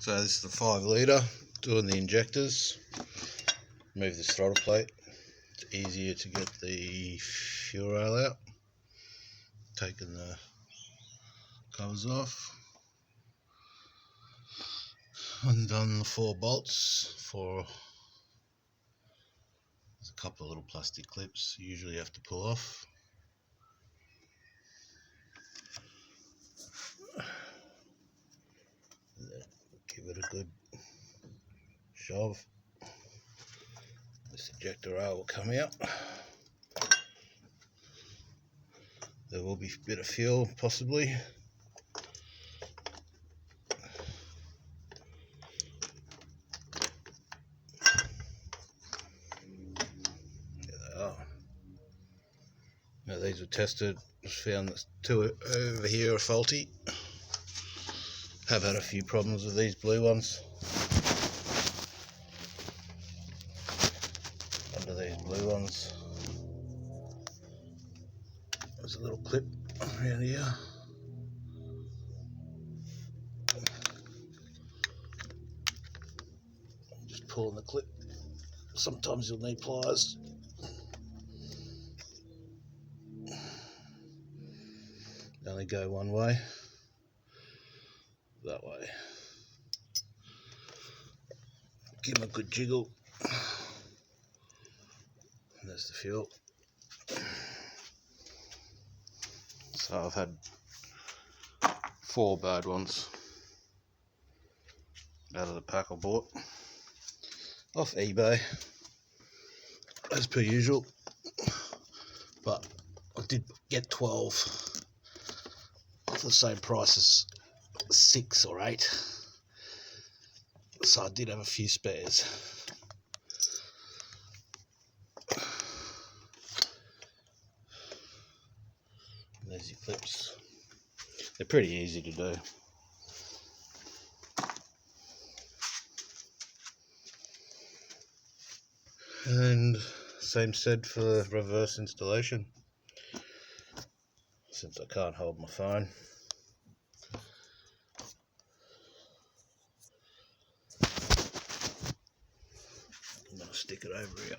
So this is the 5 litre, doing the injectors. Move this throttle plate. It's easier to get the fuel rail out. Taking the covers off. Undone the 4 bolts for. There's a couple of little plastic clips you usually have to pull off. Give it a good shove. This ejector rail will come out. There will be a bit of fuel possibly. There they are. Now these were tested. Just found that 2 over here are faulty. Have had a few problems with these blue ones. Under these blue ones, there's a little clip around here. Just pulling the clip. Sometimes you'll need pliers. They only go one way. That way. Give them a good jiggle. And there's the fuel. So I've had 4 bad ones out of the pack I bought off eBay, as per usual. But I did get 12 for the same price as 6 or 8, so I did have a few spares. And there's your clips. They're pretty easy to do. And same said for reverse installation, since I can't hold my phone. I'm going to stick it over here.